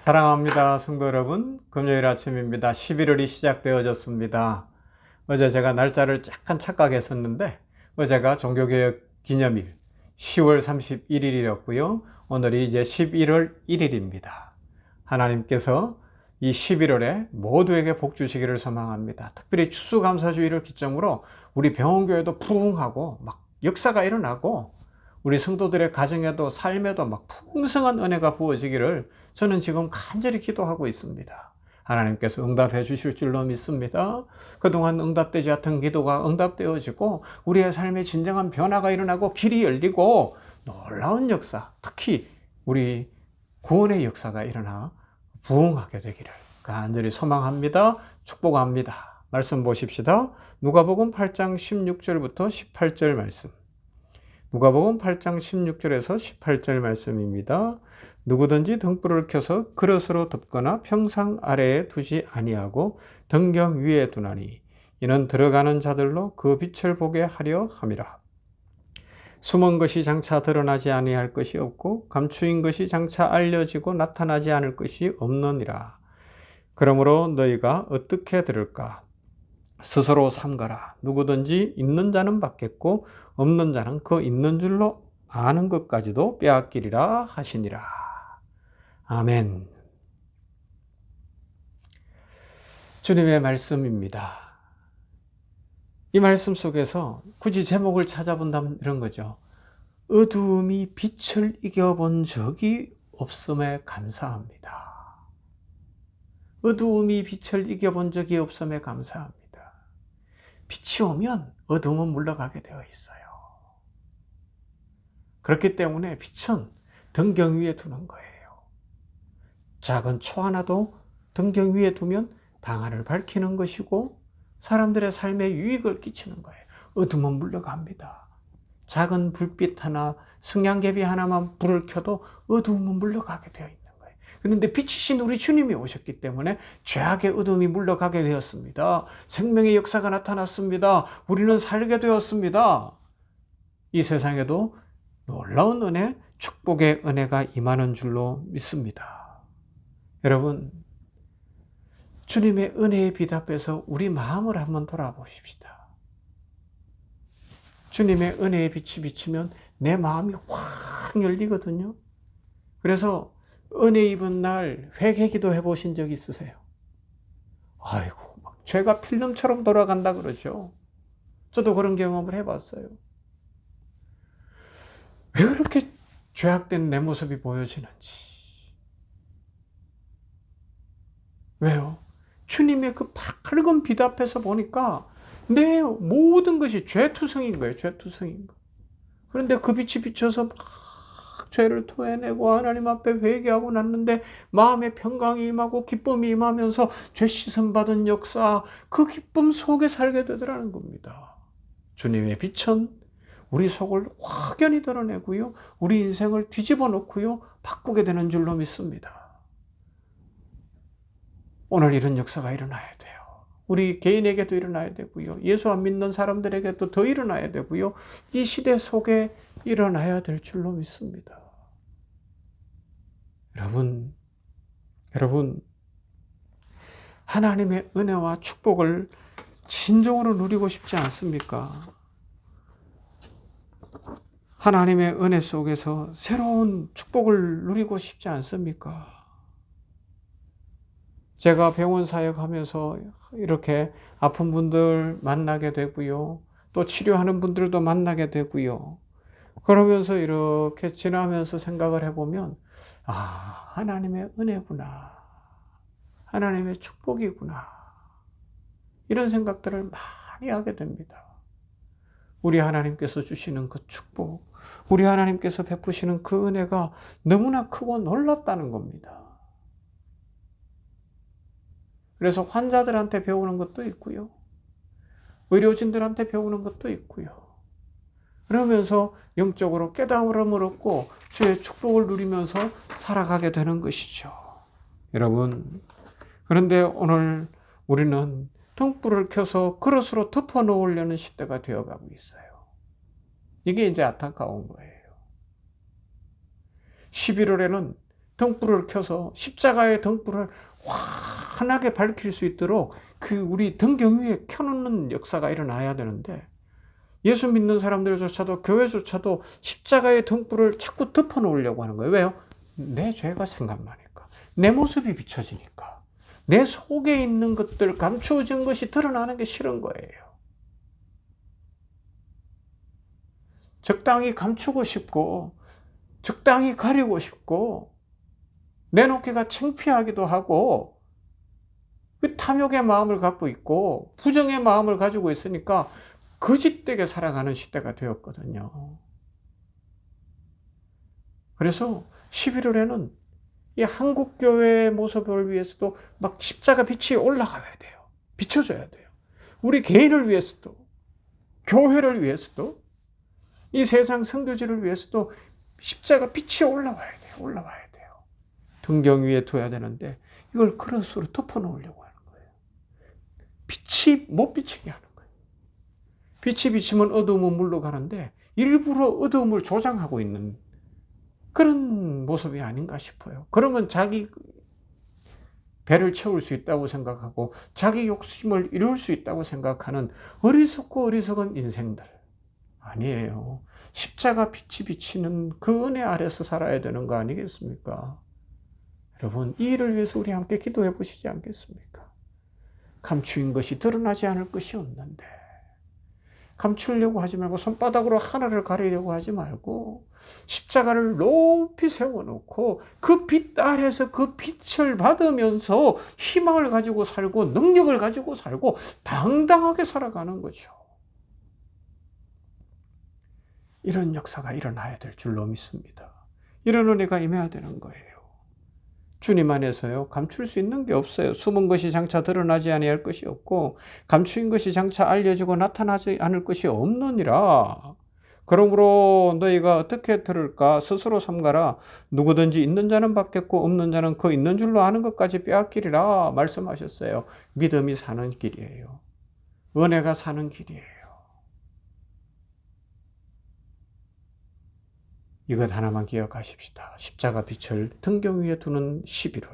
사랑합니다. 성도 여러분, 금요일 아침입니다. 11월이 시작되어졌습니다. 어제 제가 날짜를 약간 착각했었는데 어제가 종교개혁 기념일 10월 31일이었고요. 오늘이 이제 11월 1일입니다. 하나님께서 이 11월에 모두에게 복 주시기를 소망합니다. 특별히 추수감사주의를 기점으로 우리 병원교회도 부흥하고 막 역사가 일어나고 우리 성도들의 가정에도 삶에도 막 풍성한 은혜가 부어지기를 저는 지금 간절히 기도하고 있습니다. 하나님께서 응답해 주실 줄로 믿습니다. 그동안 응답되지 않던 기도가 응답되어지고 우리의 삶에 진정한 변화가 일어나고 길이 열리고 놀라운 역사, 특히 우리 구원의 역사가 일어나 부흥하게 되기를 간절히 소망합니다. 축복합니다. 말씀 보십시다. 누가복음 8장 16절부터 18절 말씀. 누가복음 8장 16절에서 18절 말씀입니다. 누구든지 등불을 켜서 그릇으로 덮거나 평상 아래에 두지 아니하고 등경 위에 두나니 이는 들어가는 자들로 그 빛을 보게 하려 함이라. 숨은 것이 장차 드러나지 아니할 것이 없고 감추인 것이 장차 알려지고 나타나지 않을 것이 없느니라. 그러므로 너희가 어떻게 들을까? 스스로 삼가라. 누구든지 있는 자는 받겠고 없는 자는 그 있는 줄로 아는 것까지도 빼앗기리라 하시니라. 아멘. 주님의 말씀입니다. 이 말씀 속에서 굳이 제목을 찾아본다면 이런 거죠. 어두움이 빛을 이겨본 적이 없음에 감사합니다. 어두움이 빛을 이겨본 적이 없음에 감사합니다. 빛이 오면 어둠은 물러가게 되어 있어요. 그렇기 때문에 빛은 등경 위에 두는 거예요. 작은 초 하나도 등경 위에 두면 방 안을 밝히는 것이고 사람들의 삶에 유익을 끼치는 거예요. 어둠은 물러갑니다. 작은 불빛 하나, 성냥개비 하나만 불을 켜도 어둠은 물러가게 되어 있는 거예요. 그런데 빛이신 우리 주님이 오셨기 때문에 죄악의 어둠이 물러가게 되었습니다. 생명의 역사가 나타났습니다. 우리는 살게 되었습니다. 이 세상에도 놀라운 은혜, 축복의 은혜가 임하는 줄로 믿습니다. 여러분, 주님의 은혜의 빛 앞에서 우리 마음을 한번 돌아보십시다. 주님의 은혜의 빛이 비치면 내 마음이 확 열리거든요. 그래서 은혜 입은 날 회개기도 해보신 적 있으세요? 아이고, 막 죄가 필름처럼 돌아간다 그러죠. 저도 그런 경험을 해봤어요. 왜 그렇게 죄악된 내 모습이 보여지는지. 왜요? 주님의 그 밝은 빛 앞에서 보니까 내 모든 것이 죄투성인 거예요. 죄투성인 거. 그런데 그 빛이 비쳐서 막 죄를 토해내고 하나님 앞에 회개하고 났는데 마음의 평강이 임하고 기쁨이 임하면서 죄 씻음 받은 역사, 그 기쁨 속에 살게 되더라는 겁니다. 주님의 빛은 우리 속을 확연히 드러내고요. 우리 인생을 뒤집어 놓고요. 바꾸게 되는 줄로 믿습니다. 오늘 이런 역사가 일어나야 돼요. 우리 개인에게도 일어나야 되고요. 예수 안 믿는 사람들에게도 더 일어나야 되고요. 이 시대 속에 일어나야 될 줄로 믿습니다. 여러분, 하나님의 은혜와 축복을 진정으로 누리고 싶지 않습니까? 하나님의 은혜 속에서 새로운 축복을 누리고 싶지 않습니까? 제가 병원 사역하면서 이렇게 아픈 분들 만나게 되고요. 또 치료하는 분들도 만나게 되고요. 그러면서 이렇게 지나면서 생각을 해보면 하나님의 은혜구나. 하나님의 축복이구나. 이런 생각들을 많이 하게 됩니다. 우리 하나님께서 주시는 그 축복, 우리 하나님께서 베푸시는 그 은혜가 너무나 크고 놀랍다는 겁니다. 그래서 환자들한테 배우는 것도 있고요. 의료진들한테 배우는 것도 있고요. 그러면서 영적으로 깨달음을 얻고 주의 축복을 누리면서 살아가게 되는 것이죠. 여러분, 그런데 오늘 우리는 등불을 켜서 그릇으로 덮어 놓으려는 시대가 되어가고 있어요. 이게 이제 안타까운 거예요. 11월에는 등불을 켜서 십자가의 등불을 환하게 밝힐 수 있도록 그 우리 등경 위에 켜놓는 역사가 일어나야 되는데, 예수 믿는 사람들조차도 교회조차도 십자가의 등불을 자꾸 덮어놓으려고 하는 거예요. 왜요? 내 죄가 생각나니까, 내 모습이 비춰지니까, 내 속에 있는 것들, 감추어진 것이 드러나는 게 싫은 거예요. 적당히 감추고 싶고 적당히 가리고 싶고 내놓기가 창피하기도 하고 그 탐욕의 마음을 갖고 있고 부정의 마음을 가지고 있으니까 거짓되게 살아가는 시대가 되었거든요. 그래서 11월에는 이 한국교회의 모습을 위해서도 막 십자가 빛이 올라가야 돼요. 비춰줘야 돼요. 우리 개인을 위해서도, 교회를 위해서도, 이 세상 성도들을 위해서도 십자가 빛이 올라와야 돼요. 올라와야 돼요. 등경 위에 둬야 되는데 이걸 그릇으로 덮어놓으려고 하는 거예요. 빛이 못 비치게 하는 거예요. 빛이 비치면 어두움은 물러가는데 일부러 어두움을 조장하고 있는 그런 모습이 아닌가 싶어요. 그러면 자기 배를 채울 수 있다고 생각하고 자기 욕심을 이룰 수 있다고 생각하는 어리석고 어리석은 인생들. 아니에요. 십자가 빛이 비치는 그 은혜 아래서 살아야 되는 거 아니겠습니까? 여러분, 이 일을 위해서 우리 함께 기도해 보시지 않겠습니까? 감추인 것이 드러나지 않을 것이 없는데 감추려고 하지 말고 손바닥으로 하늘을 가리려고 하지 말고 십자가를 높이 세워놓고 그 빛 아래서 그 빛을 받으면서 희망을 가지고 살고 능력을 가지고 살고 당당하게 살아가는 거죠. 이런 역사가 일어나야 될 줄로 믿습니다. 이런 은혜가 임해야 되는 거예요. 주님 안에서요, 감출 수 있는 게 없어요. 숨은 것이 장차 드러나지 아니할 것이 없고 감추인 것이 장차 알려지고 나타나지 않을 것이 없느니라. 그러므로 너희가 어떻게 들을까 스스로 삼가라. 누구든지 있는 자는 받겠고 없는 자는 그 있는 줄로 아는 것까지 빼앗기리라 말씀하셨어요. 믿음이 사는 길이에요. 은혜가 사는 길이에요. 이것 하나만 기억하십시다. 십자가 빛을 등경 위에 두는 11월.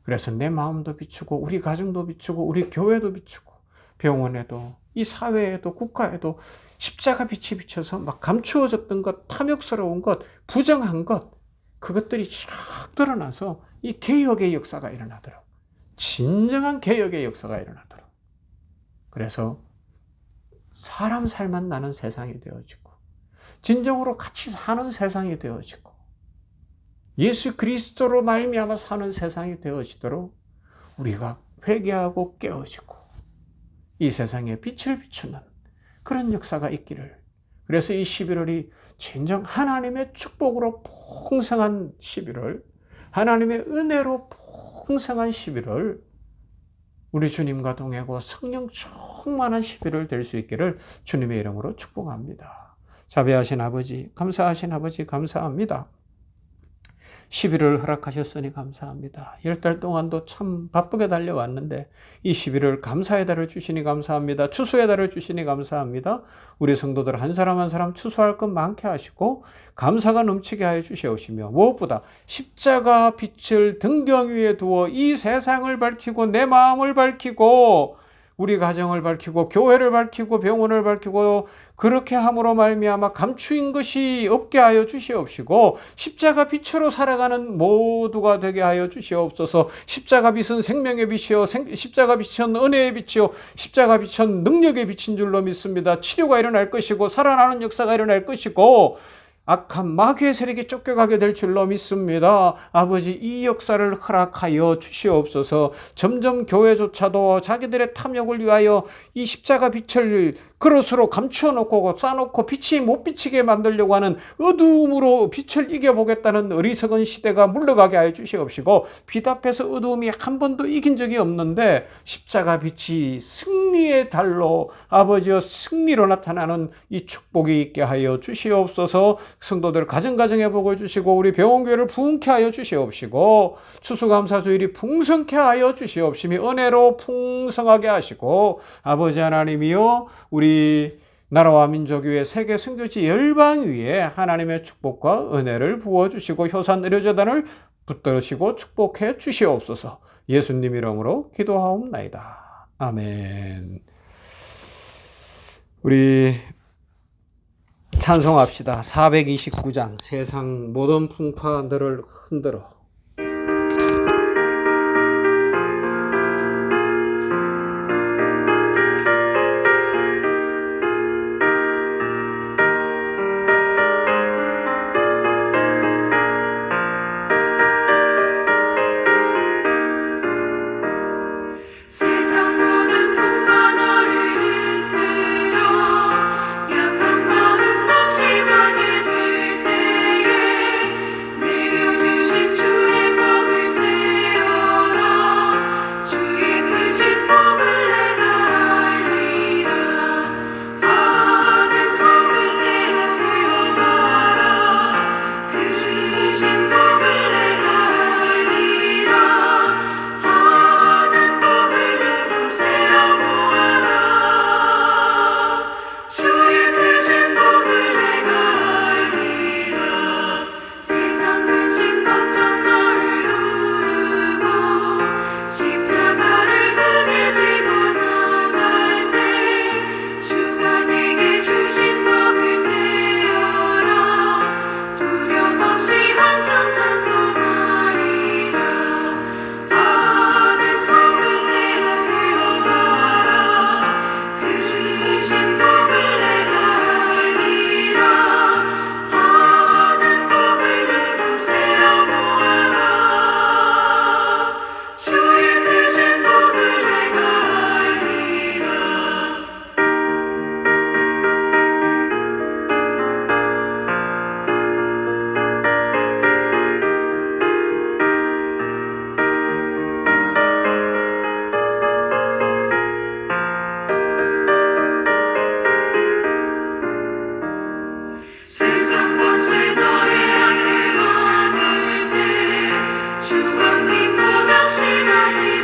그래서 내 마음도 비추고 우리 가정도 비추고 우리 교회도 비추고 병원에도 이 사회에도 국가에도 십자가 빛이 비쳐서 막 감추어졌던 것, 탐욕스러운 것, 부정한 것, 그것들이 쫙 드러나서 이 개혁의 역사가 일어나도록, 진정한 개혁의 역사가 일어나도록. 그래서 사람 살만 나는 세상이 되어지고 진정으로 같이 사는 세상이 되어지고 예수 그리스도로 말미암아 사는 세상이 되어지도록 우리가 회개하고 깨어지고 이 세상에 빛을 비추는 그런 역사가 있기를. 그래서 이 11월이 진정 하나님의 축복으로 풍성한 11월, 하나님의 은혜로 풍성한 11월, 우리 주님과 동행하고 성령 충만한 11월 될 수 있기를 주님의 이름으로 축복합니다. 자비하신 아버지, 감사하신 아버지 감사합니다. 11월 허락하셨으니 감사합니다. 10달 동안도 참 바쁘게 달려왔는데 이 11월 감사의 달을 주시니 감사합니다. 추수의 달을 주시니 감사합니다. 우리 성도들 한 사람 한 사람 추수할 것 많게 하시고 감사가 넘치게 하여 주시옵시며 무엇보다 십자가 빛을 등경 위에 두어 이 세상을 밝히고 내 마음을 밝히고 우리 가정을 밝히고 교회를 밝히고 병원을 밝히고 그렇게 함으로 말미암아 감추인 것이 없게 하여 주시옵시고 십자가 빛으로 살아가는 모두가 되게 하여 주시옵소서. 십자가 빛은 생명의 빛이요 십자가 빛은 은혜의 빛이요 십자가 빛은 능력의 빛인 줄로 믿습니다. 치료가 일어날 것이고 살아나는 역사가 일어날 것이고 악한 마귀의 세력이 쫓겨가게 될 줄로 믿습니다. 아버지, 이 역사를 허락하여 주시옵소서. 점점 교회조차도 자기들의 탐욕을 위하여 이 십자가 빛을 그릇으로 감추어 놓고 쌓아놓고 빛이 못 비치게 만들려고 하는 어두움으로 빛을 이겨보겠다는 어리석은 시대가 물러가게 하여 주시옵시고 빛 앞에서 어두움이 한 번도 이긴 적이 없는데 십자가 빛이 승리의 달로 아버지여 승리로 나타나는 이 축복이 있게 하여 주시옵소서. 성도들 가정가정의 복을 주시고 우리 병원교회를 부흥케 하여 주시옵시고 추수감사주일이 풍성케 하여 주시옵시며 은혜로 풍성하게 하시고 아버지 하나님이여 우리 나라와 민족 위에 세계 선교지 열방 위에 하나님의 축복과 은혜를 부어주시고 효산 의료재단을 붙들으시고 축복해 주시옵소서. 예수님 이름으로 기도하옵나이다. 아멘. 우리 찬송합시다. 429장 세상 모든 풍파 너를 흔들어. 세상 모든 풍파 너를 흔들어 약한 마음 낙심하게 될 때에 내려주신 주의 복을 세어라. 주의 크신 복을 내가 알리라. 받은 속을 세어봐라. 그 주신 복을 내가 알리라. 주의 크신 복을 내가 알리라. 세상 근심 걱정 너를 누르고 십자가를 등에 지고 나갈 때 주가 내게 주신 복을 세어라. 두려움 없이 항상 찬송하리라. 받은 속을 세어봐라. 그 주신 복을 주의 크신 복을 내가 알리라. 세상 권세 너의 앞에 많을 때 주만 믿고 낙심하지